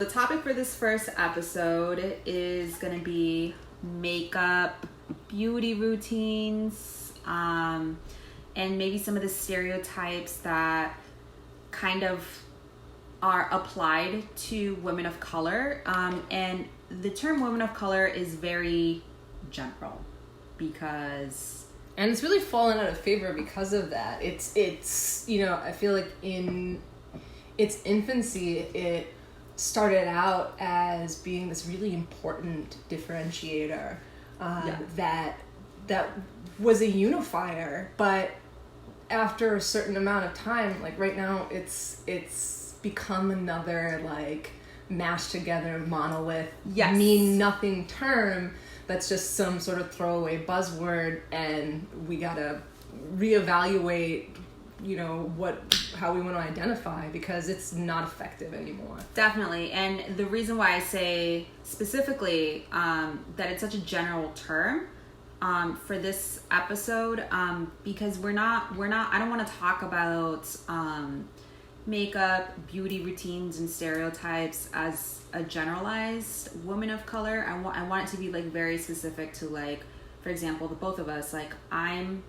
The topic for this first episode is going to be makeup, beauty routines, and maybe some of the stereotypes that kind of are applied to women of color. And the term women of color is very general because... And it's really fallen out of favor because of that. It's I feel like in its infancy, it started out as being this really important differentiator that was a unifier, but after a certain amount of time, like right now, it's become another like mashed together monolith, mean nothing term that's just some sort of throwaway buzzword, and we gotta reevaluate how we want to identify because it's not effective anymore. Definitely. And the reason why I say specifically that it's such a general term for this episode, because I don't want to talk about makeup, beauty routines, and stereotypes as a generalized woman of color. I want it to be like very specific to, like, for example, the both of us. Like, I'm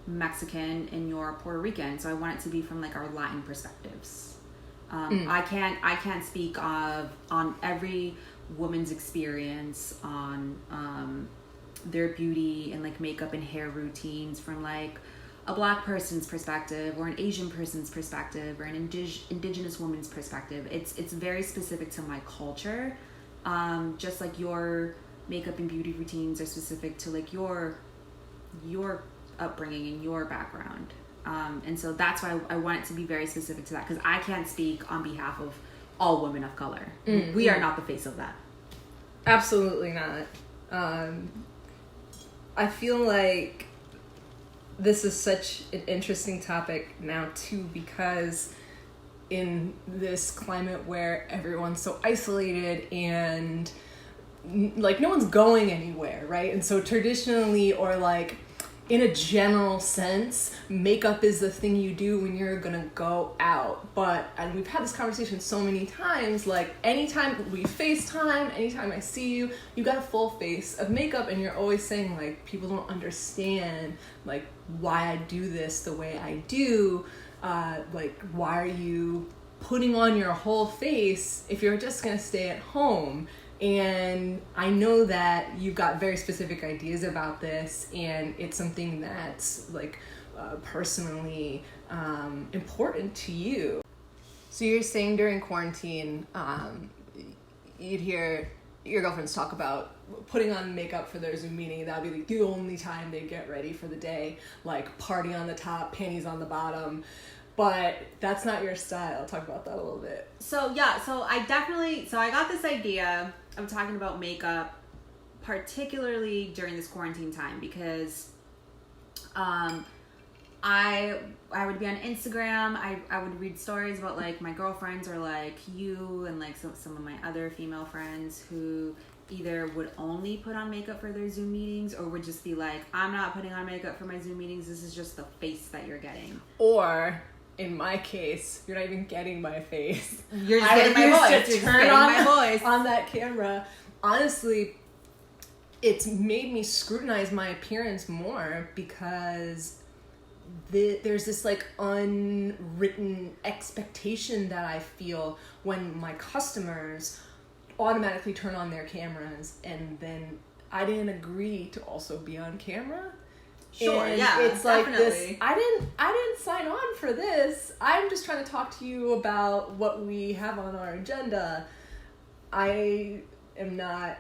Mexican and you're Puerto Rican, so I want it to be from like our Latin perspectives. I can't speak on every woman's experience on their beauty and like makeup and hair routines from like a Black person's perspective or an Asian person's perspective or an indigenous woman's perspective. It's very specific to my culture, just like your makeup and beauty routines are specific to like your upbringing and your background, and so that's why I want it to be very specific to that, because I can't speak on behalf of all women of color. We are not the face of that. Absolutely not. I feel like this is such an interesting topic now too, because in this climate where everyone's so isolated and like no one's going anywhere, right? And so traditionally, or like in a general sense, makeup is the thing you do when you're gonna go out. And we've had this conversation so many times, like anytime we FaceTime, anytime I see you, you got a full face of makeup, and you're always saying like, people don't understand like why I do this the way I do. Like, why are you putting on your whole face if you're just gonna stay at home? And I know that you've got very specific ideas about this, and it's something that's like personally important to you. So you're saying during quarantine, you'd hear your girlfriends talk about putting on makeup for their Zoom meeting. That would be like the only time they get ready for the day, like party on the top, panties on the bottom. But that's not your style. Talk about that a little bit. So I got this idea of talking about makeup, particularly during this quarantine time, because I would be on Instagram. I would read stories about like my girlfriends or like you and like some of my other female friends who either would only put on makeup for their Zoom meetings or would just be like, I'm not putting on makeup for my Zoom meetings. This is just the face that you're getting. Or in my case, you're not even getting my face. You're just getting my voice. You're just getting my voice on that camera. Honestly, it's made me scrutinize my appearance more because there's this like unwritten expectation that I feel when my customers automatically turn on their cameras, and then I didn't agree to also be on camera. Sure, and yeah, it's definitely. Like this. I didn't sign on for this. I'm just trying to talk to you about what we have on our agenda. I am not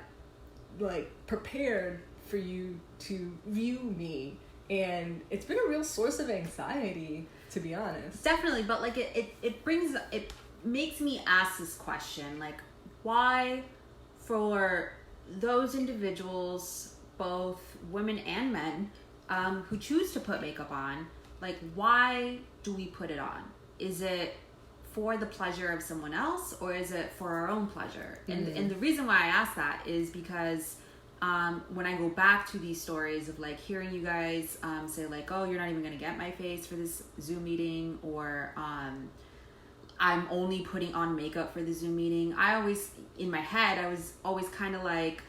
like prepared for you to view me, and it's been a real source of anxiety, to be honest. Definitely, but like it makes me ask this question, like, why for those individuals, both women and men, who choose to put makeup on, like, why do we put it on? Is it for the pleasure of someone else, or is it for our own pleasure? And the reason why I ask that is because when I go back to these stories of like hearing you guys say like, oh, you're not even gonna get my face for this Zoom meeting, or I'm only putting on makeup for the Zoom meeting. In my head, I was always kind of like,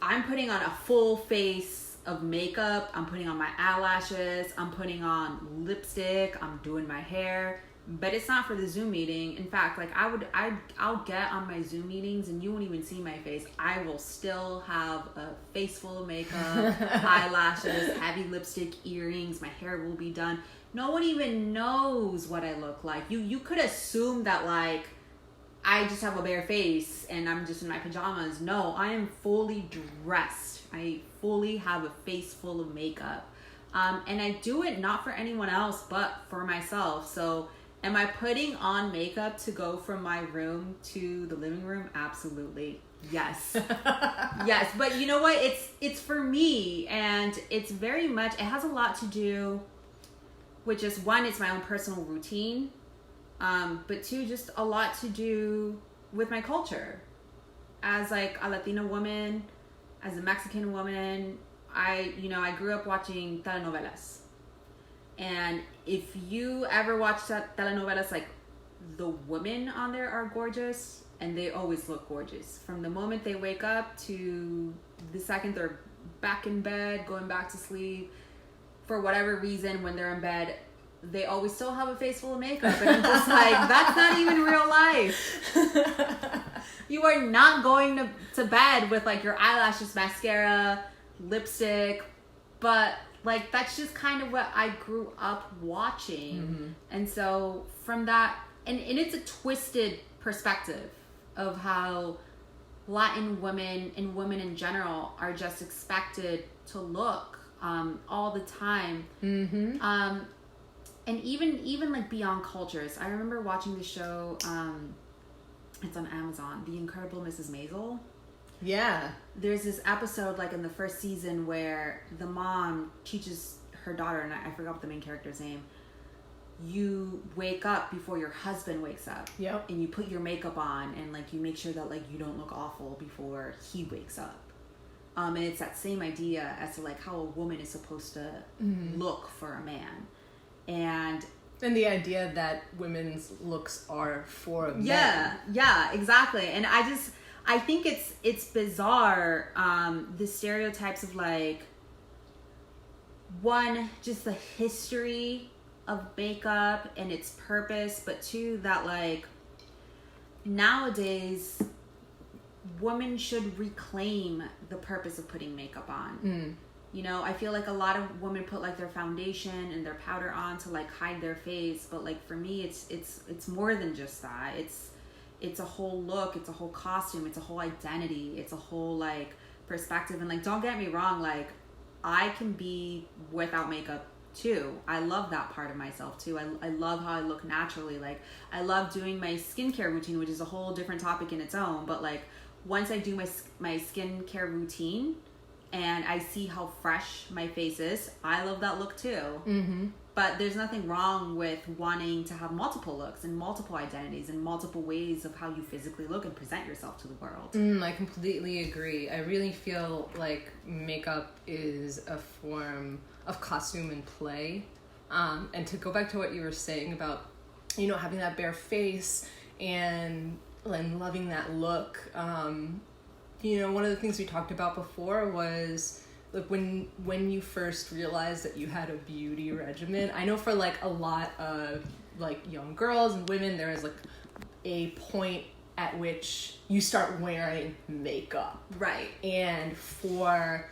I'm putting on a full face of makeup. I'm putting on my eyelashes. I'm putting on lipstick. I'm doing my hair. But it's not for the Zoom meeting. In fact, like I'll get on my Zoom meetings and you won't even see my face. I will still have a face full of makeup, eyelashes, heavy lipstick, earrings. My hair will be done. No one even knows what I look like. You could assume that like I just have a bare face and I'm just in my pajamas. No, I am fully dressed. I fully have a face full of makeup. And I do it not for anyone else, but for myself. So am I putting on makeup to go from my room to the living room? Absolutely. Yes. Yes. But you know what? It's for me, and it's very much, it has a lot to do with just, one, it's my own personal routine. But two, just a lot to do with my culture. As like a Latina woman, as a Mexican woman, I grew up watching telenovelas. And if you ever watch telenovelas, like the women on there are gorgeous, and they always look gorgeous. From the moment they wake up to the second they're back in bed, going back to sleep, for whatever reason, when they're in bed, they always still have a face full of makeup. And I'm just like, that's not even real life. You are not going to bed with like your eyelashes, mascara, lipstick, but like that's just kind of what I grew up watching. Mm-hmm. And so from that, and it's a twisted perspective of how Latin women and women in general are just expected to look all the time. Mm-hmm. And even like beyond cultures. I remember watching the show, it's on Amazon, The Incredible Mrs. Maisel. Yeah. There's this episode like in the first season where the mom teaches her daughter, and I forgot what the main character's name, you wake up before your husband wakes up. Yep. And you put your makeup on, and like you make sure that like you don't look awful before he wakes up. And it's that same idea as to like how a woman is supposed to look for a man. And the idea that women's looks are for men. Yeah, exactly. And I think it's bizarre, the stereotypes of like, one, just the history of makeup and its purpose, but two, that like nowadays women should reclaim the purpose of putting makeup on. You know, I feel like a lot of women put like their foundation and their powder on to like hide their face, but like for me it's more than just that. It's a whole look, it's a whole costume, it's a whole identity, it's a whole like perspective. And like, don't get me wrong, like I can be without makeup too. I love that part of myself too. I love how I look naturally. Like I love doing my skincare routine, which is a whole different topic in its own. But like once I do my skincare routine and I see how fresh my face is, I love that look too. Mm-hmm. But there's nothing wrong with wanting to have multiple looks and multiple identities and multiple ways of how you physically look and present yourself to the world. I completely agree. I really feel like makeup is a form of costume and play. And to go back to what you were saying about, you know, having that bare face and loving that look, you know, one of the things we talked about before was like when you first realized that you had a beauty regimen. I know for like a lot of like young girls and women, there is like a point at which you start wearing makeup. Right. And for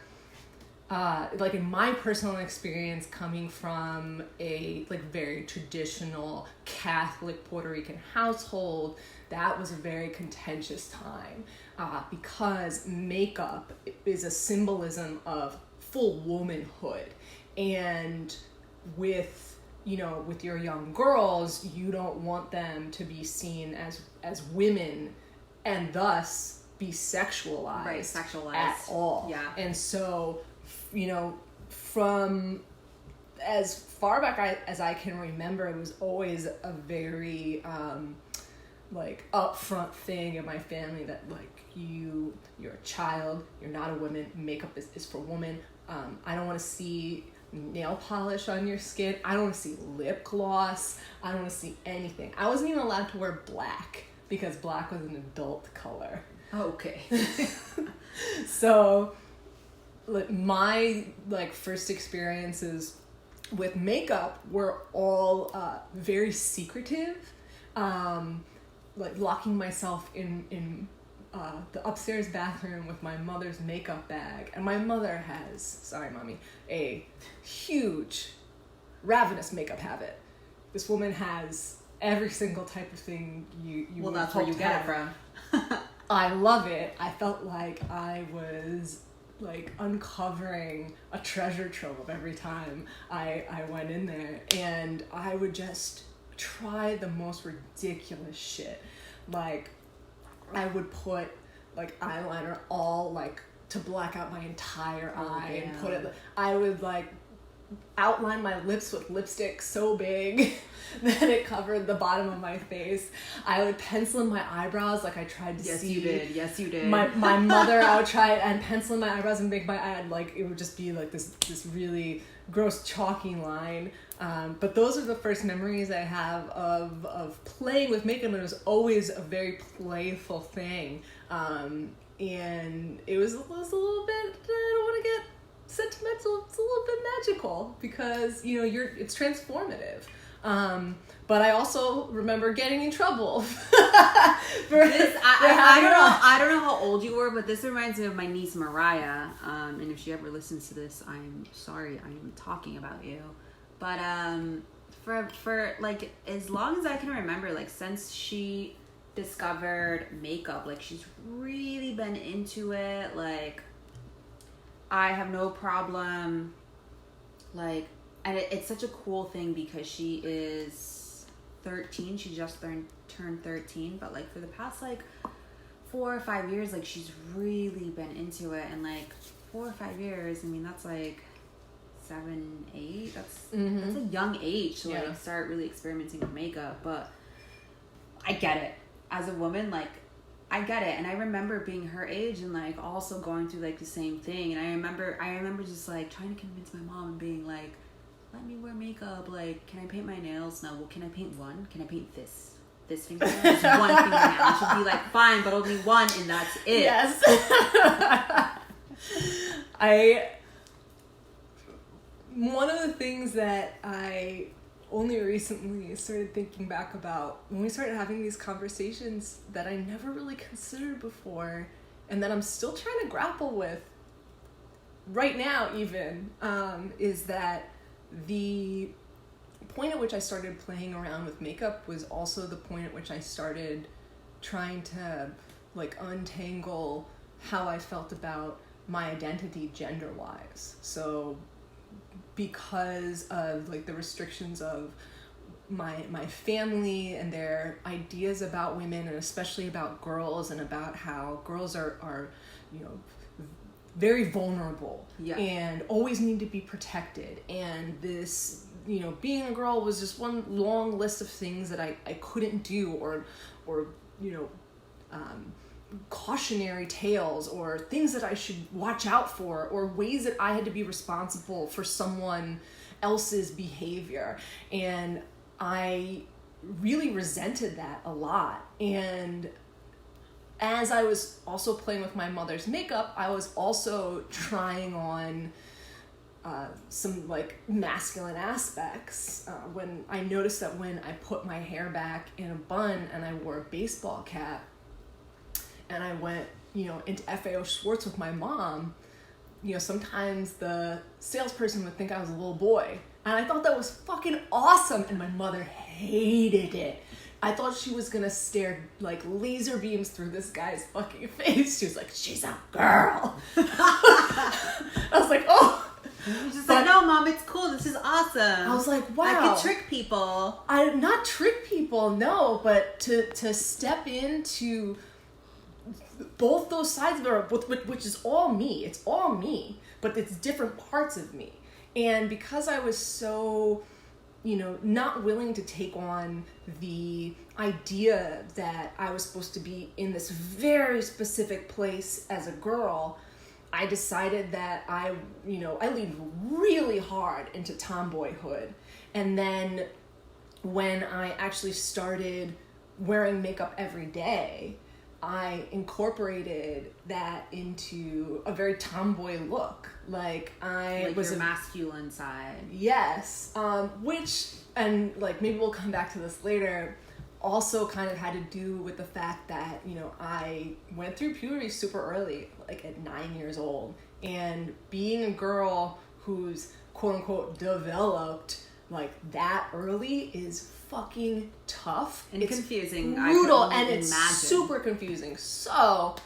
like in my personal experience, coming from a like very traditional Catholic Puerto Rican household, that was a very contentious time because makeup is a symbolism of full womanhood. And with your young girls, you don't want them to be seen as women and thus be sexualized, right, sexualized at all. Yeah. And so, you know, from as far back as I can remember, it was always a very like upfront thing in my family that like you're a child, you're not a woman, makeup is for woman. I don't want to see nail polish on your skin. I don't want to see lip gloss. I don't want to see anything. I wasn't even allowed to wear black because black was an adult color. Okay. So like my first experiences with makeup were all very secretive. Like locking myself in the upstairs bathroom with my mother's makeup bag. And my mother has, sorry mommy, a huge, ravenous makeup habit. This woman has every single type of thing you well, that's where you get it from. I love it. I felt like I was like uncovering a treasure trove every time I went in there, and I would just try the most ridiculous shit. Like I would put like eyeliner all like to black out my entire eye and put it, I would like outline my lips with lipstick so big that it covered the bottom of my face. I would pencil in my eyebrows like I tried to see. Yes, you did. My mother, I would try and pencil in my eyebrows and make my eye like it would just be like this really gross chalky line. But those are the first memories I have of playing with makeup, and it was always a very playful thing. And it was a little bit, I don't want to get sentimental, it's a little bit magical because it's transformative. But I also remember getting in trouble. I don't know how old you were, but this reminds me of my niece Mariah. And if she ever listens to this, I'm sorry I am talking about you. But for like as long as I can remember, like since she discovered makeup, like she's really been into it. Like I have no problem, like, and it's such a cool thing because she is 13. She just turned 13, but like for the past like 4 or 5 years, like she's really been into it. And like 4 or 5 years, I mean that's like 7, 8. That's a young age to like start really experimenting with makeup. But I get it as a woman, like I get it. And I remember being her age and like also going through like the same thing. And I remember just like trying to convince my mom and being like, let me wear makeup. Like, can I paint my nails? No. Well, can I paint one? Can I paint this fingernail? Just one fingernail. And she'll be like, fine, but only one, and that's it. Yes. One of the things that I only recently started thinking back about when we started having these conversations that I never really considered before, and that I'm still trying to grapple with right now even, is that the point at which I started playing around with makeup was also the point at which I started trying to like untangle how I felt about my identity gender-wise. So because of like the restrictions of my family and their ideas about women, and especially about girls, and about how girls are very vulnerable and always need to be protected. And this, being a girl was just one long list of things that I couldn't do, or cautionary tales, or things that I should watch out for, or ways that I had to be responsible for someone else's behavior. And I really resented that a lot. And as I was also playing with my mother's makeup, I was also trying on some like masculine aspects. When I noticed that when I put my hair back in a bun and I wore a baseball cap and I went, into FAO Schwartz with my mom, sometimes the salesperson would think I was a little boy. And I thought that was fucking awesome. And my mother hated it. I thought she was gonna stare like laser beams through this guy's fucking face. She was like, she's a girl. I was like, oh. You're just like, no, Mom, it's cool. This is awesome. I was like, wow. I can trick people. Not trick people, no, but to step into both those sides of it, which is all me. It's all me, but it's different parts of me. And because I was so, not willing to take on the idea that I was supposed to be in this very specific place as a girl, I decided that I leaned really hard into tomboyhood. And then when I actually started wearing makeup every day, I incorporated that into a very tomboy look. Like was your masculine side. Yes. Which, and like maybe we'll come back to this later, also kind of had to do with the fact that, I went through puberty super early, like at 9 years old. And being a girl who's quote unquote developed like that early is fucking tough and it's confusing, brutal, and it's super confusing. So,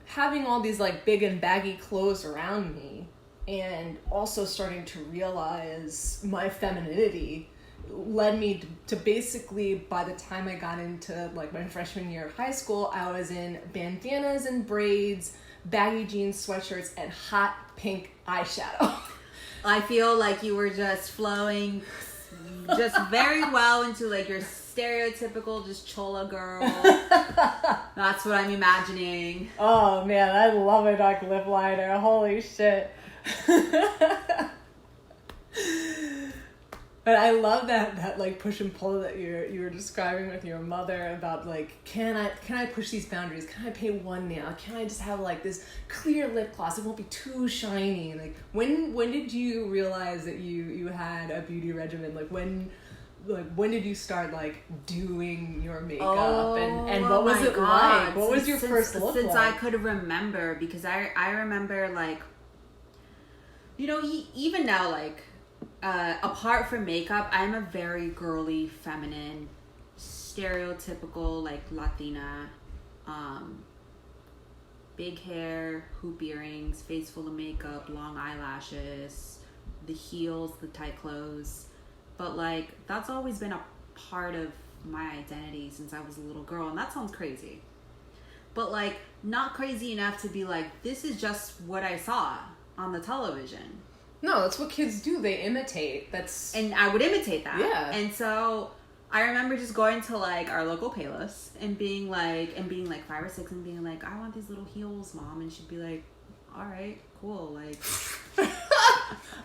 having all these like big and baggy clothes around me, and also starting to realize my femininity, led me to basically, by the time I got into like my freshman year of high school, I was in bandanas and braids, baggy jeans, sweatshirts, and hot pink eyeshadow. I feel like you were just flowing just very well into like your stereotypical just chola girl. That's what I'm imagining. Oh man, I love a dark lip liner. Holy shit. But I love that like push and pull that you were describing with your mother about like, can I push these boundaries? Can I paint one nail? Can I just have like this clear lip gloss? It won't be too shiny. Like when did you realize that you had a beauty regimen? Like when did you start like doing your makeup and what was it like? What was your first look like? Since I could remember, because I remember like, even now, like, apart from makeup, I'm a very girly, feminine, stereotypical, like, Latina, big hair, hoop earrings, face full of makeup, long eyelashes, the heels, the tight clothes. But, like, that's always been a part of my identity since I was a little girl, and that sounds crazy. But, like, not crazy enough to be like, this is just what I saw on the television. No, that's what kids do. They imitate. And I would imitate that. Yeah. And so I remember just going to like our local Payless and being like 5 or 6 and being like, I want these little heels, Mom. And she'd be like, all right, cool. Like,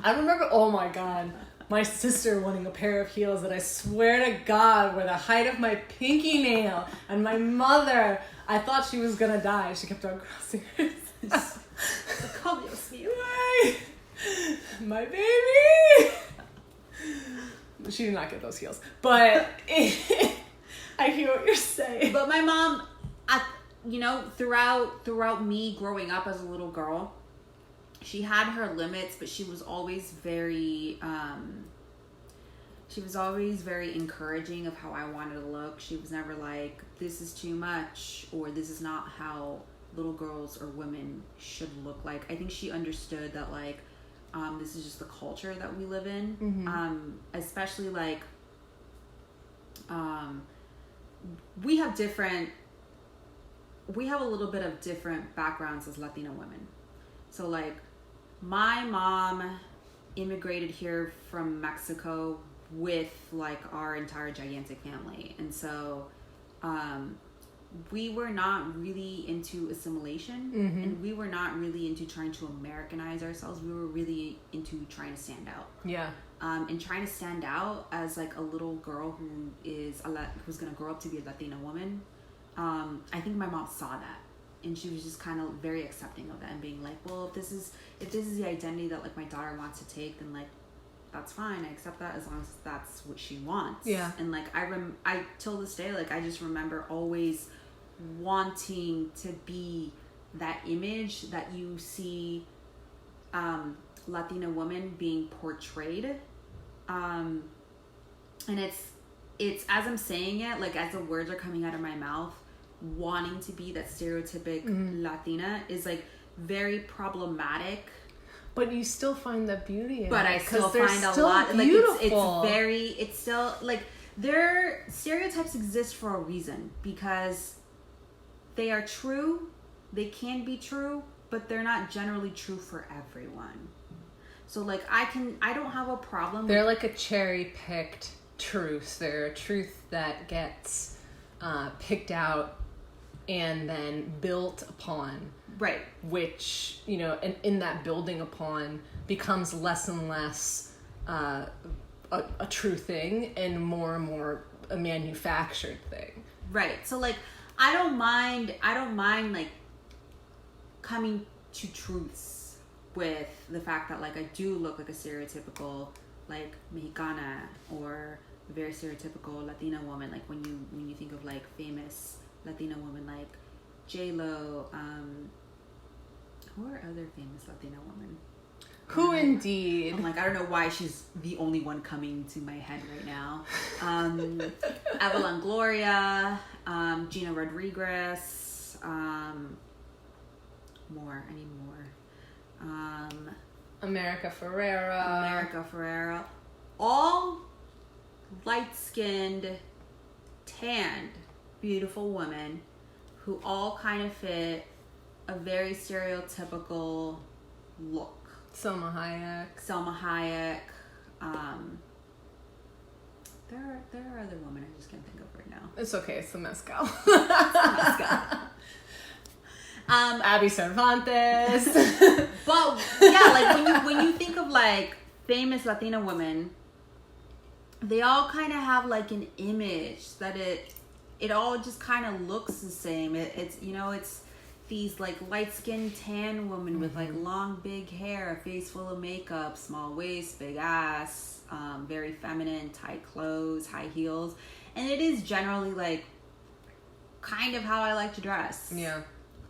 I remember, oh my God, my sister wanting a pair of heels that I swear to God were the height of my pinky nail. And my mother, I thought she was going to die. She kept on crossing her. Come with me. My baby. She did not get those heels, but I hear what you're saying. But my mom, throughout me growing up as a little girl, she had her limits, but she was always very encouraging of how I wanted to look. She was never like, this is too much, or this is not how little girls or women should look like. I think she understood that like, this is just the culture that we live in. Mm-hmm. Especially like, we have a little bit of different backgrounds as Latina women. So like, my mom immigrated here from Mexico with like our entire gigantic family. And so, we were not really into assimilation, mm-hmm. and we were not really into trying to Americanize ourselves. We were really into trying to stand out. Yeah. And trying to stand out as like a little girl who's going to grow up to be a Latina woman. I think my mom saw that, and she was just kind of very accepting of that and being like, well, if this is the identity that like my daughter wants to take, then like, that's fine. I accept that as long as that's what she wants. Yeah. And like, I till this day, like I just remember always wanting to be that image that you see Latina women being portrayed, and it's as I'm saying it, like as the words are coming out of my mouth, wanting to be that stereotypic mm-hmm. Latina is like very problematic. But you still find the beauty in it. But I still find a lot beautiful. Like it's still like their stereotypes exist for a reason, because they are true, they can be true, but they're not generally true for everyone. So like I don't have a problem. They're like a cherry-picked truth. They're a truth that gets picked out and then built upon. Right. Which, you know, and in that building upon becomes less and less a true thing and more a manufactured thing. Right. So like I don't mind like coming to truths with the fact that like I do look like a stereotypical like Mexicana or a very stereotypical Latina woman, like when you think of like famous Latina women like J-Lo, who are other famous Latina women? Who indeed? I'm like, I don't know why she's the only one coming to my head right now. Eva Gloria, Gina Rodriguez, I need more. America Ferrera. All light-skinned, tanned, beautiful women who all kind of fit a very stereotypical look. Selma Hayek. There are other women I just can't think of right now. It's okay. It's the mezcal. Abby Cervantes. But yeah, like when you think of like famous Latina women, they all kind of have like an image that it all just kind of looks the same. It's you know, it's these like light-skinned tan women with like long big hair, a face full of makeup, small waist, big ass, very feminine, tight clothes, high heels, and it is generally like kind of how I like to dress. Yeah.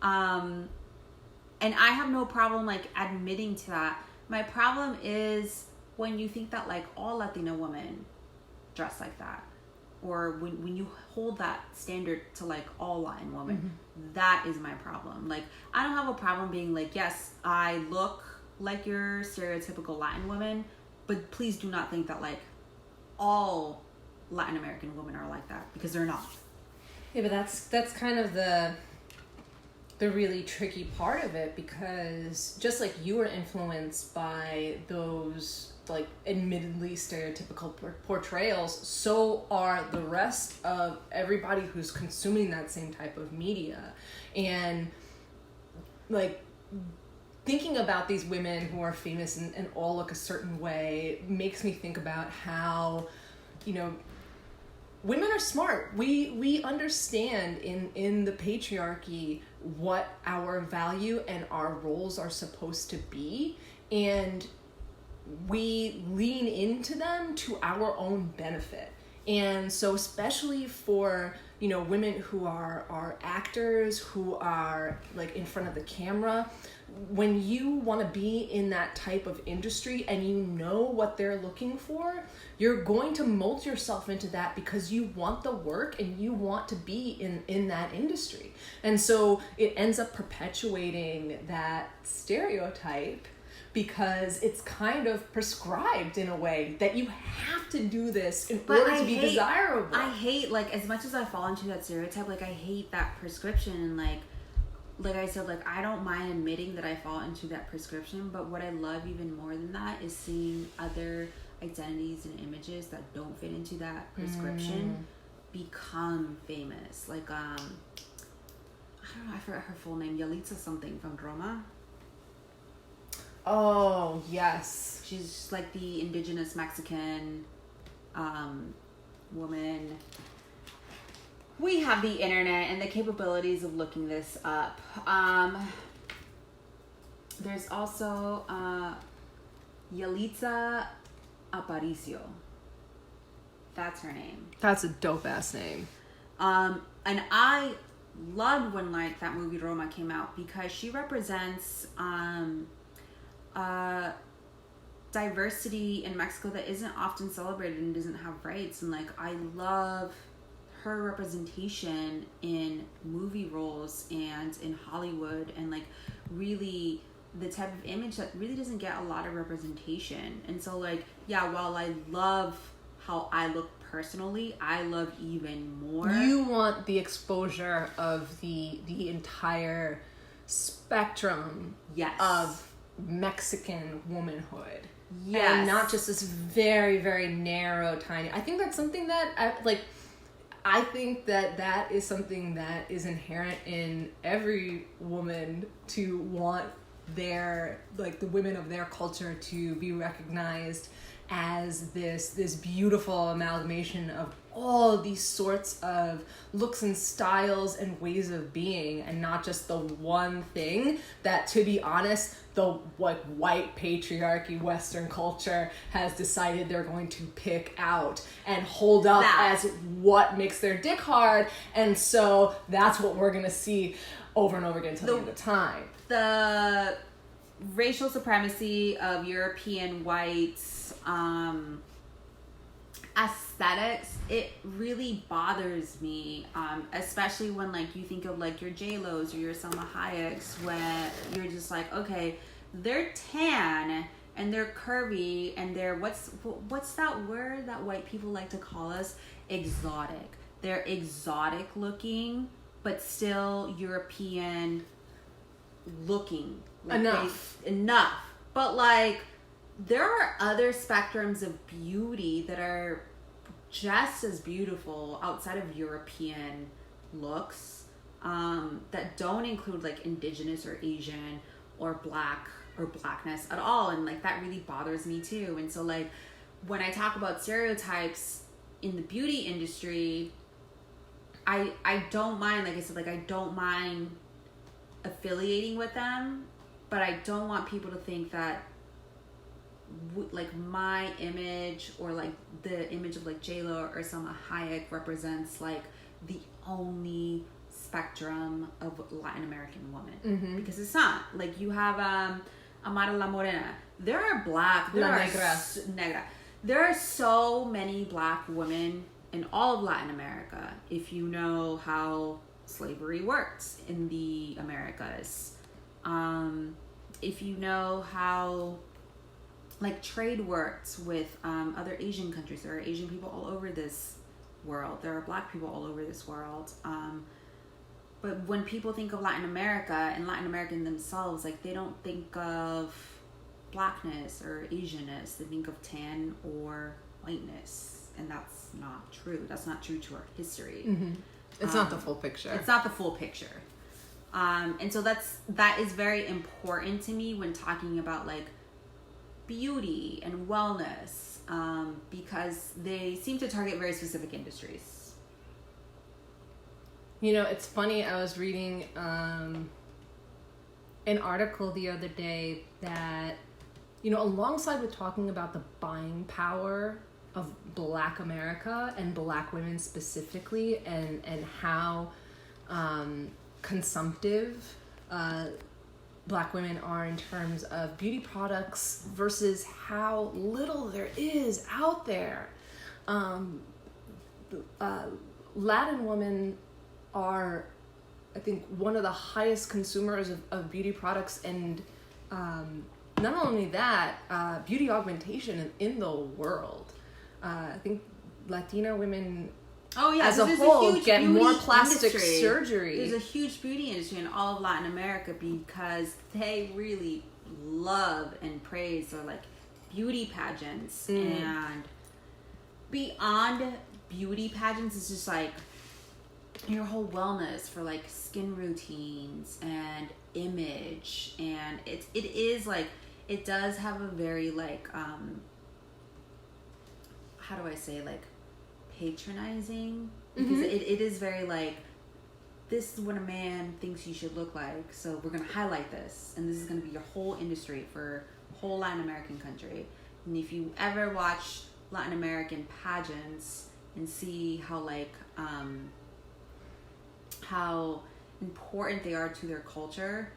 And I have no problem like admitting to that. My problem is when you think that like all Latina women dress like that, or when you hold that standard to like all Latin women, that is my problem. Like I don't have a problem being like, yes, I look like your stereotypical Latin women, but please do not think that like all Latin American women are like that, because they're not. Yeah, but that's kind of the really tricky part of it, because just like you were influenced by those like admittedly stereotypical portrayals, so are the rest of everybody who's consuming that same type of media. And like thinking about these women who are famous and all look a certain way makes me think about how, you know, women are smart. We understand in the patriarchy what our value and our roles are supposed to be, and we lean into them to our own benefit. And so especially for, you know, women who are actors, who are like in front of the camera, when you want to be in that type of industry and you know what they're looking for, you're going to mold yourself into that because you want the work and you want to be in that industry. And so it ends up perpetuating that stereotype, because it's kind of prescribed in a way that you have to do this in order to be desirable. I hate, like, as much as I fall into that stereotype, like, I hate that prescription. And like I said, like, I don't mind admitting that I fall into that prescription, but what I love even more than that is seeing other identities and images that don't fit into that prescription become famous. Like, I don't know, I forgot her full name, Yalitza something from Roma. Oh, yes. She's like the indigenous Mexican woman. We have the internet and the capabilities of looking this up. There's also Yalitza Aparicio. That's her name. That's a dope ass name. And I loved when like that movie Roma came out, because she represents diversity in Mexico that isn't often celebrated and doesn't have rights. And like I love her representation in movie roles and in Hollywood, and like really the type of image that really doesn't get a lot of representation. And so like, yeah, while I love how I look personally, I love even more. You want the exposure of the entire spectrum of Mexican womanhood. Yes. And not just this very, very narrow, tiny. I think that's something that I think that is something that is inherent in every woman to want their, like, the women of their culture to be recognized as this beautiful amalgamation of all these sorts of looks and styles and ways of being, and not just the one thing that, to be honest, the like white patriarchy Western culture has decided they're going to pick out and hold up as what makes their dick hard. And so that's what we're gonna see over and over again until the end of time. The racial supremacy of European whites aesthetics, it really bothers me, especially when, like, you think of, like, your J-Lo's or your Selma Hayek's, where you're just like, okay, they're tan and they're curvy and they're, what's that word that white people like to call us? Exotic. They're exotic looking, but still European looking. Like enough. But, like, there are other spectrums of beauty that are just as beautiful outside of European looks, that don't include, like, indigenous or Asian or black or blackness at all. And, like, that really bothers me too. And so, like, when I talk about stereotypes in the beauty industry, I don't mind, like I said, like, I don't mind affiliating with them, but I don't want people to think that like my image or like the image of like J-Lo or Selma Hayek represents like the only spectrum of Latin American woman, because it's not. Like, you have Amara La Morena. There are black, negra. There are so many black women in all of Latin America. If you know how slavery works in the Americas, if you know how like trade works with other Asian countries. There are Asian people all over this world. There are black people all over this world. But when people think of Latin America and Latin American themselves, like, they don't think of blackness or Asianness. They think of tan or whiteness. And that's not true. That's not true to our history. It's not the full picture. It's not the full picture. And so that is very important to me when talking about like beauty and wellness, because they seem to target very specific industries. You know, it's funny, I was reading an article the other day that, you know, alongside with talking about the buying power of Black America and Black women specifically, and how consumptive Black women are in terms of beauty products versus how little there is out there. Latin women are, I think, one of the highest consumers of beauty products, and not only that, beauty augmentation in the world. I think Latina women as a whole get more plastic surgery. There's a huge beauty industry in all of Latin America because they really love and praise their like beauty pageants. And beyond beauty pageants, it's just like your whole wellness for like skin routines and image, and it is like, it does have a very like how do I say, like, patronizing, because it is very like, this is what a man thinks you should look like, so we're going to highlight this, and this is going to be your whole industry for whole Latin American country. And if you ever watch Latin American pageants and see how like how important they are to their culture,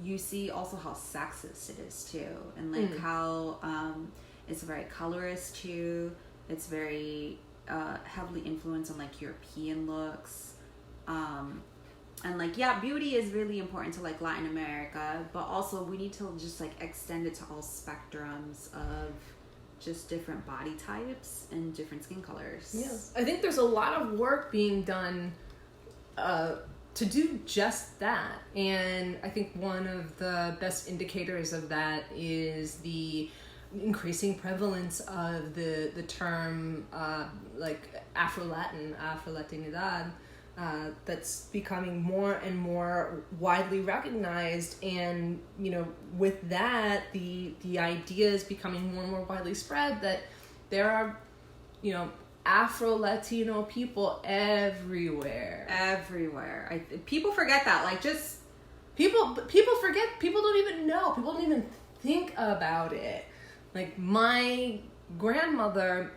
you see also how sexist it is too, and like how it's very colorist too. It's very heavily influenced on like European looks, and like, yeah, beauty is really important to like Latin America, but also we need to just like extend it to all spectrums of just different body types and different skin colors. Yes, I think there's a lot of work being done to do just that, and I think one of the best indicators of that is the increasing prevalence of the term like Latinidad, that's becoming more and more widely recognized, and with that the idea is becoming more and more widely spread that there are Afro-Latino people everywhere. People forget that, like, just people forget, people don't even know, people don't even think about it. Like, my grandmother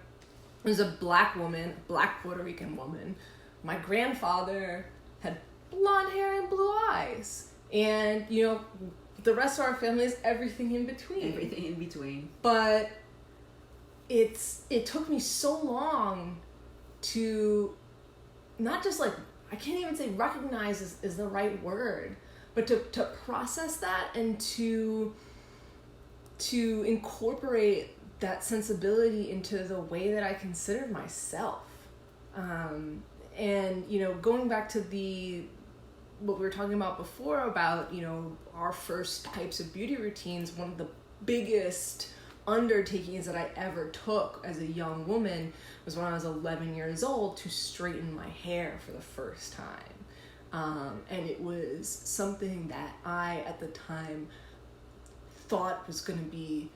was a black Puerto Rican woman. My grandfather had blonde hair and blue eyes. And, the rest of our family is everything in between. But it took me so long to not just, like, I can't even say recognize is the right word, but to process that and to incorporate that sensibility into the way that I consider myself. And, going back to what we were talking about before about, our first types of beauty routines, one of the biggest undertakings that I ever took as a young woman was when I was 11 years old to straighten my hair for the first time. And it was something that I, at the time, thought was going to be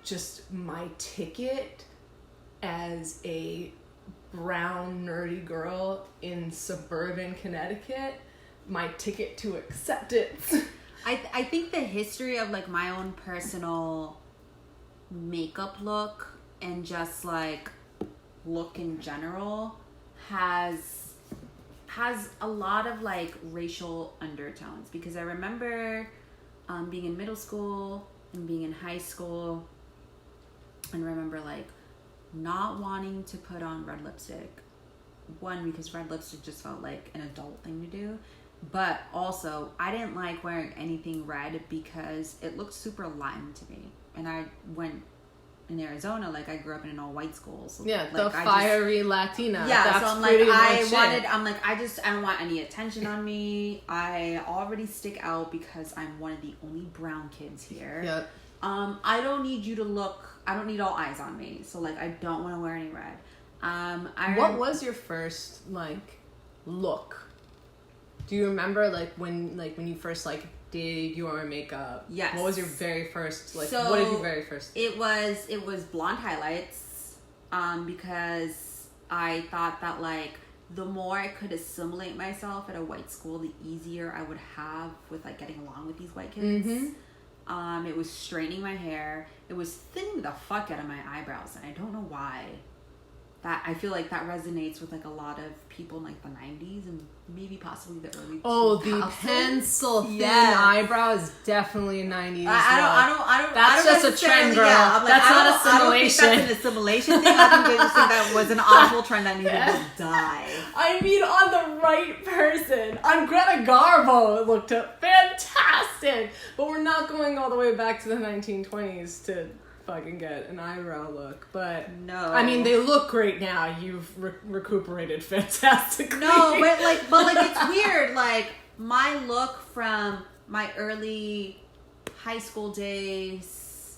just my ticket as a brown nerdy girl in suburban Connecticut, my ticket to acceptance. I think the history of, like, my own personal makeup look and just, like, look in general has a lot of, like, racial undertones, because I remember being in middle school and being in high school, and remember, like, not wanting to put on red lipstick. One, because red lipstick just felt like an adult thing to do, but also I didn't like wearing anything red because it looked super lime to me. And I went in Arizona, like, I grew up in an all-white school, so yeah, like, the fiery Latina. Yeah, that's so I'm like, I don't want any attention on me. I already stick out because I'm one of the only brown kids here. Yep. I don't need you to look. I don't need all eyes on me. So, like, I don't want to wear any red. What was your first, like, look? Do you remember, like, when you first, like, did your makeup? Yes. What was your very first, like, so what did you very first do? It was blonde highlights, because I thought that, like, the more I could assimilate myself at a white school, the easier I would have with, like, getting along with these white kids. Mm-hmm. It was straightening my hair. It was thinning the fuck out of my eyebrows, and I don't know why. That I feel like that resonates with, like, a lot of people in, like, the 90s and maybe possibly the early 2000s. The pencil thin eyebrow is definitely a 90s. I don't. That's just a trend, girl. Yeah, like, that's not assimilation. I don't think that's an assimilation thing. I think they just think that was an awful trend that needed to die. I mean, on the right person, on Greta Garbo, it looked fantastic. But we're not going all the way back to the 1920s to fucking get an eyebrow look, but no, I mean, they look great now. You've recuperated fantastically. No, but it's weird. Like, my look from my early high school days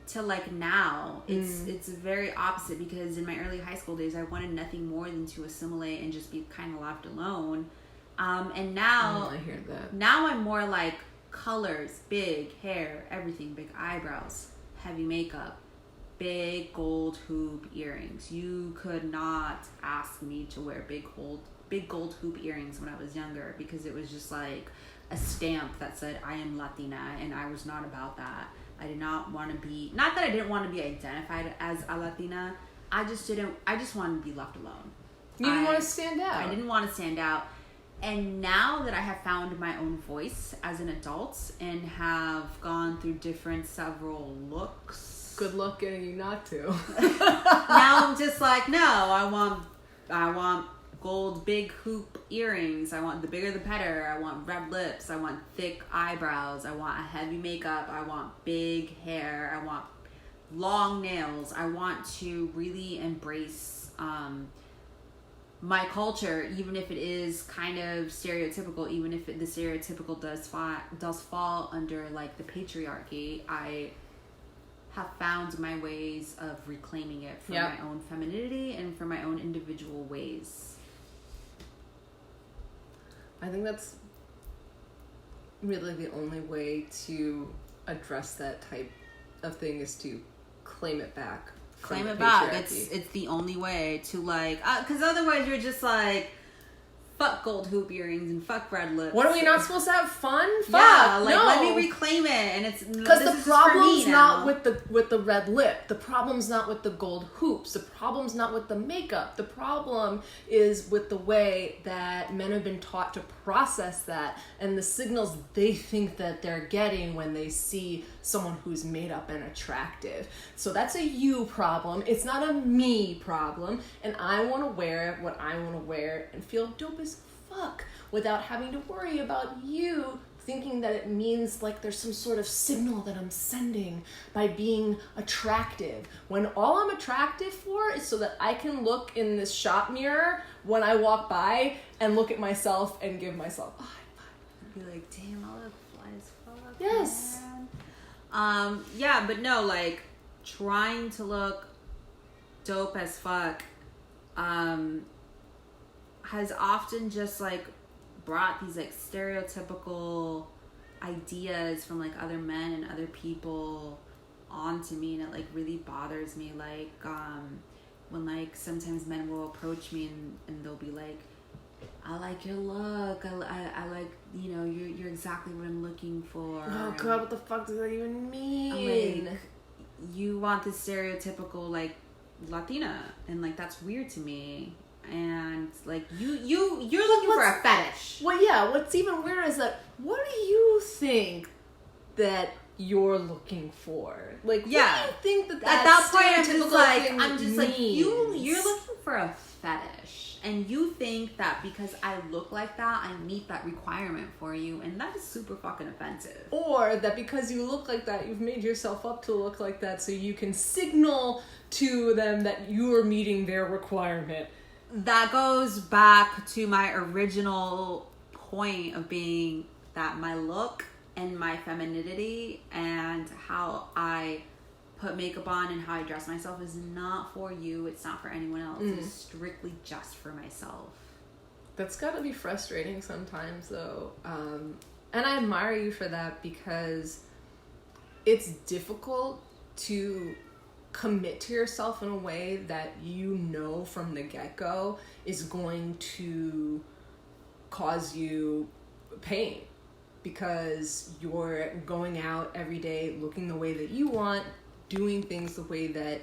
to, like, now, it's very opposite, because in my early high school days I wanted nothing more than to assimilate and just be kind of left alone. And now I hear that. Now I'm more like colors, big hair, everything, big eyebrows, heavy makeup, big gold hoop earrings. You could not ask me to wear big gold hoop earrings when I was younger, because it was just like a stamp that said I am Latina, and I was not about that. I did not want to be, not that I didn't want to be identified as a Latina, I just wanted to be left alone. You didn't want to stand out. I didn't want to stand out. And now that I have found my own voice as an adult and have gone through several looks. Good luck getting you not to. Now I'm just like, no, I want gold big hoop earrings. I want the bigger the better. I want red lips. I want thick eyebrows. I want a heavy makeup. I want big hair. I want long nails. I want to really embrace my culture, even if it is kind of stereotypical, even if the stereotypical does fall under, like, the patriarchy. have found my ways of reclaiming it for Yep. my own femininity and for my own individual ways. I think that's really the only way to address that type of thing is to claim it back. Claim it back. It's the only way to like, because otherwise you're just like, fuck gold hoop earrings and fuck red lips. What, are we not supposed to have fun? Fuck, yeah, like no. let me reclaim it, and it's because the problem's not now. with the red lip. The problem's not with the gold hoops. The problem's not with the makeup. The problem is with the way that men have been taught to process that and the signals they think that they're getting when they see someone who's made up and attractive. So that's a you problem. It's not a me problem. And I want to wear what I want to wear and feel dope as fuck without having to worry about you thinking that it means like there's some sort of signal that I'm sending by being attractive, when all I'm attractive for is so that I can look in this shop mirror when I walk by and look at myself and give myself a high five and be like, damn, I look fly as fuck. Yes. Man. Yeah, but no, like trying to look dope as fuck has often just like brought these like stereotypical ideas from like other men and other people onto me, and it like really bothers me. Like when like sometimes men will approach me and they'll be like, I like your look, I like, you know, you're exactly what I'm looking for. Oh god, what the fuck does that even mean? I'm like, you want this stereotypical like Latina, and like that's weird to me. And like you're looking for a fetish. Well, yeah. What's even weirder is that what do you think that you're looking for? Like, yeah, what do you think that at that point I'm just like means? you're looking for a fetish, and you think that because I look like that, I meet that requirement for you, and that is super fucking offensive. Or that because you look like that, you've made yourself up to look like that, so you can signal to them that you are meeting their requirement. That goes back to my original point of being that my look and my femininity and how I put makeup on and how I dress myself is not for you. It's not for anyone else. It's strictly just for myself. That's gotta be frustrating sometimes, though. And I admire you for that, because it's difficult to commit to yourself in a way that you know from the get-go is going to cause you pain, because you're going out every day looking the way that you want, doing things the way that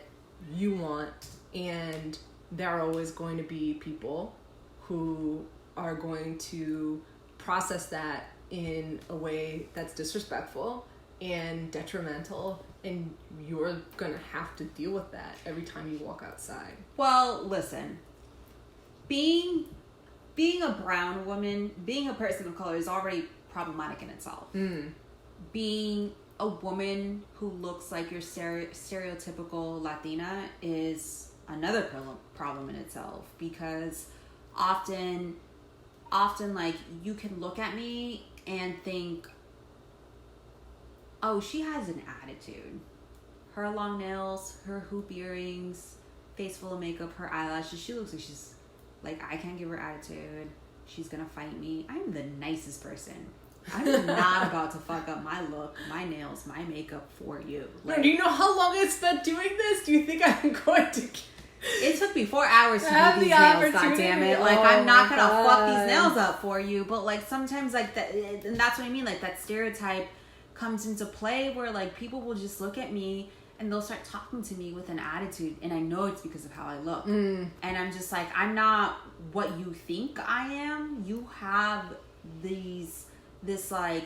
you want, and there are always going to be people who are going to process that in a way that's disrespectful and detrimental, and you're gonna have to deal with that every time you walk outside. Well, listen, being a brown woman, being a person of color is already problematic in itself. Being a woman who looks like your stereotypical Latina is another problem in itself, because often like you can look at me and think, oh, she has an attitude. Her long nails, her hoop earrings, face full of makeup, her eyelashes. She looks like she's like, I can't give her attitude. She's gonna fight me. I'm the nicest person. I'm not about to fuck up my look, my nails, my makeup for you. Like, do you know how long I spent doing this? Do you think I'm going to... It took me 4 hours to do these nails, goddammit. Like, I'm not gonna fuck these nails up for you. But like sometimes like that, and that's what I mean, like that stereotype comes into play where like people will just look at me and they'll start talking to me with an attitude, and I know it's because of how I look. And I'm just like, I'm not what you think I am. You have this like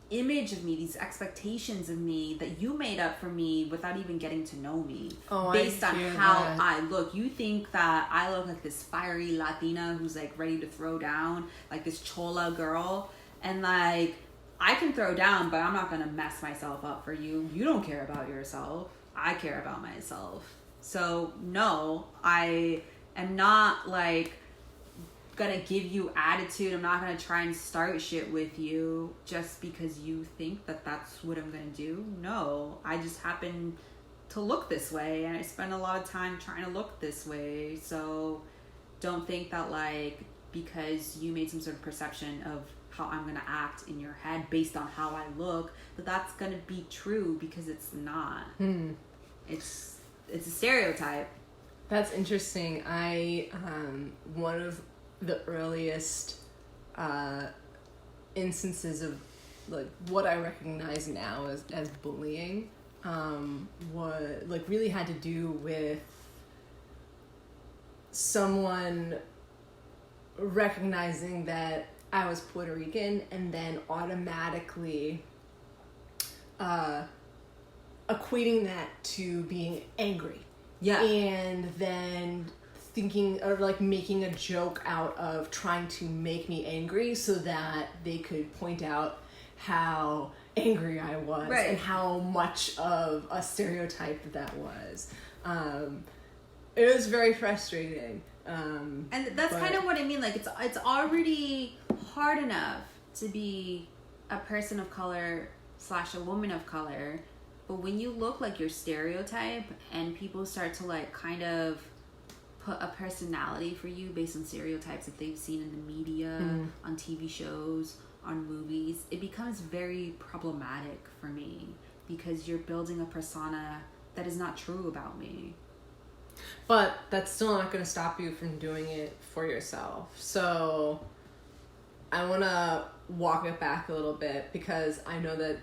image of me, these expectations of me that you made up for me without even getting to know me, based on how I look. You think that I look like this fiery Latina who's like ready to throw down, like this chola girl, and like I can throw down, but I'm not gonna mess myself up for you. You don't care about yourself. I care about myself. So no, I am not like gonna give you attitude. I'm not gonna try and start shit with you just because you think that that's what I'm gonna do. No, I just happen to look this way, and I spend a lot of time trying to look this way. So don't think that like because you made some sort of perception of how I'm gonna act in your head based on how I look, that's gonna be true, because it's not. It's a stereotype. That's interesting. I one of the earliest instances of like what I recognize now as bullying was like really had to do with someone recognizing that I was Puerto Rican and then automatically equating that to being angry. Yeah. And then thinking or like making a joke out of trying to make me angry so that they could point out how angry I was, right, and how much of a stereotype that was. It was very frustrating. And that's kind of what I mean. Like it's already hard enough to be a person of color / a woman of color, but when you look like your stereotype and people start to like kind of put a personality for you based on stereotypes that they've seen in the media, on TV shows, on movies, it becomes very problematic for me, because you're building a persona that is not true about me. But that's still not going to stop you from doing it for yourself. So I want to walk it back a little bit, because I know that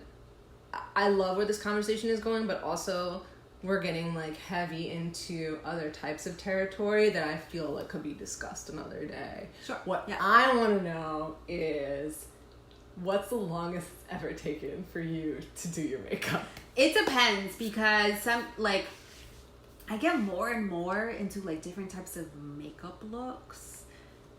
I love where this conversation is going, but also we're getting like heavy into other types of territory that I feel like could be discussed another day. Sure. What I want to know is, what's the longest it's ever taken for you to do your makeup? It depends, because some like I get more and more into like different types of makeup looks,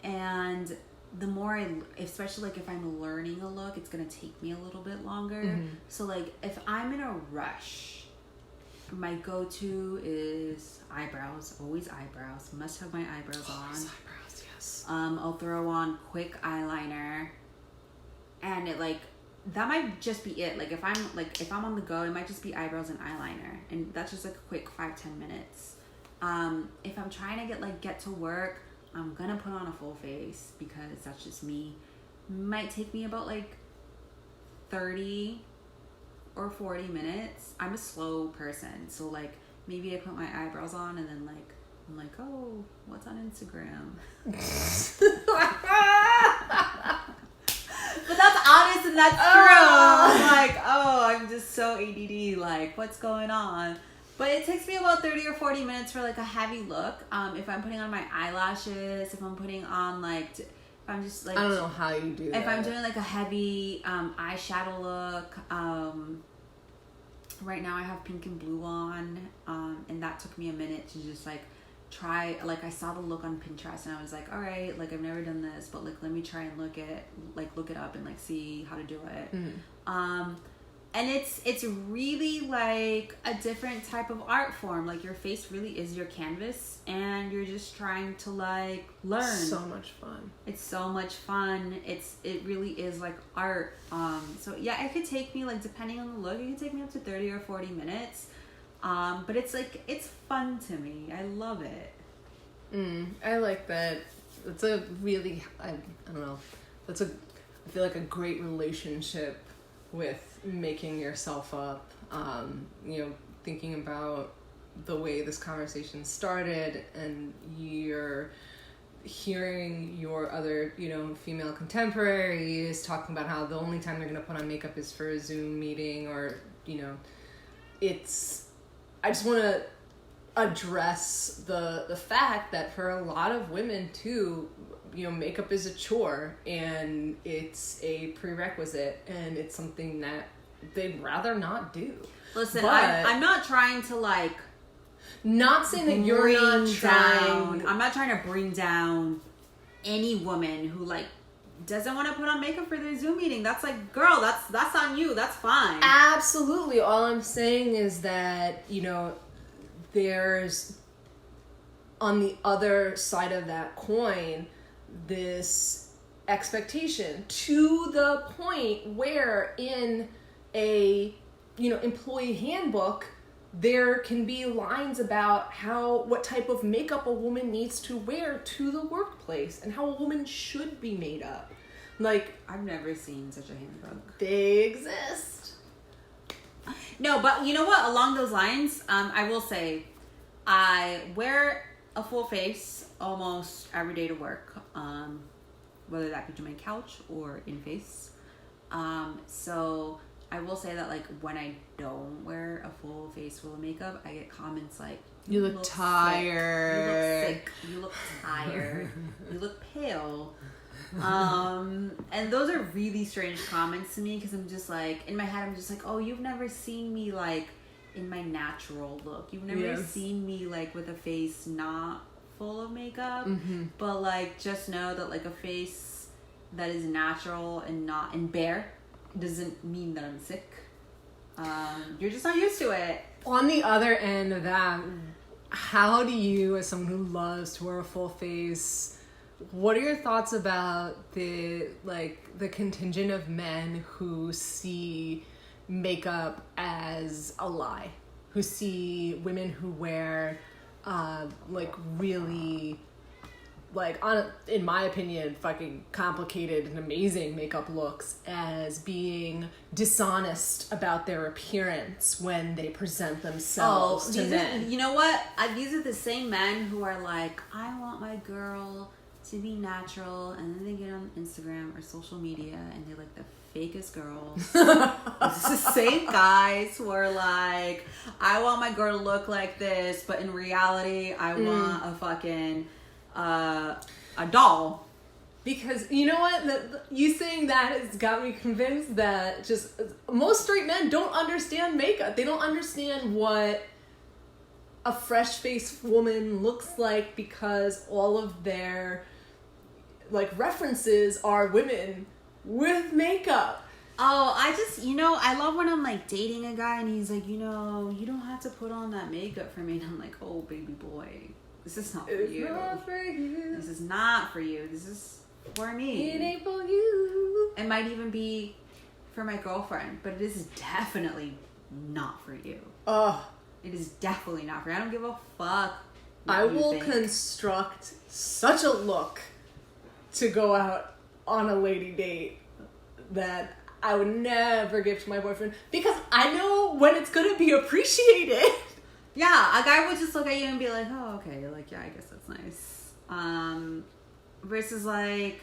and the more especially like if I'm learning a look, it's gonna take me a little bit longer. So like if I'm in a rush, my go-to is eyebrows. Always eyebrows. Must have my eyebrows on. Always eyebrows, yes. I'll throw on quick eyeliner, and it like that might just be it. Like if I'm on the go, it might just be eyebrows and eyeliner, and that's just like a quick 5-10 minutes. If I'm trying to get to work, I'm gonna put on a full face, because that's just me. Might take me about like 30 or 40 minutes. I'm a slow person, so like maybe I put my eyebrows on and then like I'm like, oh, what's on Instagram? But that's honest and that's true. I'm like, oh, I'm just so ADD, like what's going on? But it takes me about 30 or 40 minutes for like a heavy look. If I'm putting on my eyelashes, if I'm putting on like, if I'm just like, I don't know how you do that. If I'm doing like a heavy eyeshadow look, right now I have pink and blue on, and that took me a minute to just like try. Like I saw the look on Pinterest and I was like, all right, like I've never done this, but like let me try and look it up and like see how to do it. And it's really like a different type of art form. Like your face really is your canvas, and you're just trying to like learn. So much fun. It's so much fun. It really is like art. So yeah, it could take me like, depending on the look, it could take me up to 30 or 40 minutes. But it's like, it's fun to me. I love it. I like that. It's a really, I don't know. I feel like a great relationship with making yourself up. Thinking about the way this conversation started, and you're hearing your other, female contemporaries talking about how the only time they're going to put on makeup is for a Zoom meeting, or, I just want to address the fact that for a lot of women too, makeup is a chore, and it's a prerequisite, and it's something that they'd rather not do. Listen, I'm not trying to like, not saying that you're not trying. I'm not trying to bring down any woman who like doesn't want to put on makeup for their Zoom meeting. That's like, girl, that's on you. That's fine. Absolutely. All I'm saying is that, there's on the other side of that coin, this expectation to the point where in a, employee handbook, there can be lines about what type of makeup a woman needs to wear to the workplace and how a woman should be made up. Like, I've never seen such a handbook. They exist. No, but you know what? Along those lines, I will say, I wear a full face almost every day to work, whether that be to my couch or in face. So I will say that, like, when I don't wear a full face full of makeup, I get comments like, you look tired. You look sick. You look tired. You look pale. And those are really strange comments to me, because I'm just like, in my head, I'm just like, oh, you've never seen me, like, in my natural look. You've never seen me, like, with a face not full of makeup. But, like, just know that, like, a face that is natural and bare doesn't mean that I'm sick. You're just not used to it. On the other end of that, how do you, as someone who loves to wear a full face, what are your thoughts about the contingent of men who see makeup as a lie, who see women who wear really, in my opinion, fucking complicated and amazing makeup looks as being dishonest about their appearance when they present themselves to men? You know what? These are the same men who are like, I want my girl to be natural, and then they get on Instagram or social media and they're like the fakest girls. It's the same guys who are like, I want my girl to look like this, but in reality, I want a fucking a doll. Because you know what? You saying that has got me convinced that just most straight men don't understand makeup. They don't understand what a fresh-faced woman looks like, because all of their references are women with makeup. Oh, I love when I'm like dating a guy and he's like, you don't have to put on that makeup for me. And I'm like, oh, baby boy, this is not for you. It's not for you. This is not for you. This is for me. It ain't for you. It might even be for my girlfriend, but it is definitely not for you. It is definitely not for you. I don't give a fuck. I will construct such a look to go out on a lady date that I would never give to my boyfriend, because I know when it's gonna be appreciated. Yeah, a guy would just look at you and be like, oh, okay, like, yeah, I guess that's nice. Versus like,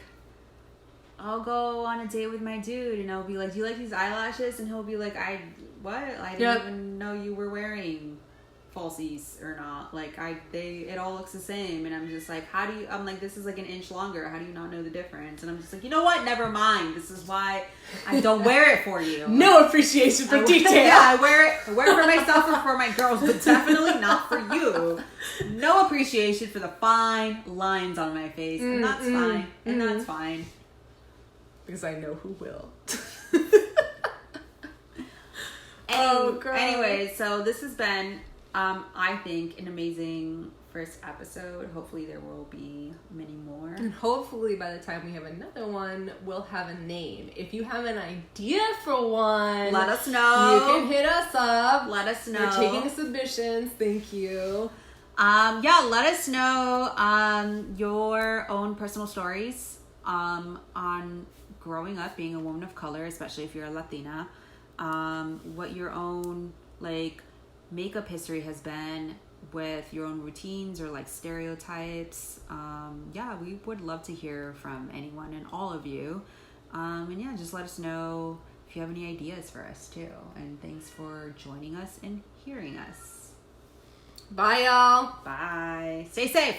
I'll go on a date with my dude and I'll be like, do you like these eyelashes? And he'll be like, I didn't even know you were wearing falsies or not. Like, it all looks the same. And I'm just like, I'm like, this is like an inch longer. How do you not know the difference? And I'm just like, you know what? Never mind. This is why I don't wear it for you. No appreciation for detail. Yeah, I wear it for myself or for my girls, but definitely not for you. No appreciation for the fine lines on my face. And that's fine. And that's fine. Because I know who will. Anyway, so this has been, I think, an amazing first episode. Hopefully there will be many more. And hopefully by the time we have another one, we'll have a name. If you have an idea for one, let us know. You can hit us up. Let us know. We're taking submissions. Thank you. Let us know your own personal stories on growing up being a woman of color, especially if you're a Latina. What your own makeup history has been with your own routines or stereotypes. We would love to hear from anyone and all of you. And just let us know if you have any ideas for us too. And thanks for joining us and hearing us. Bye, y'all. Bye. Stay safe.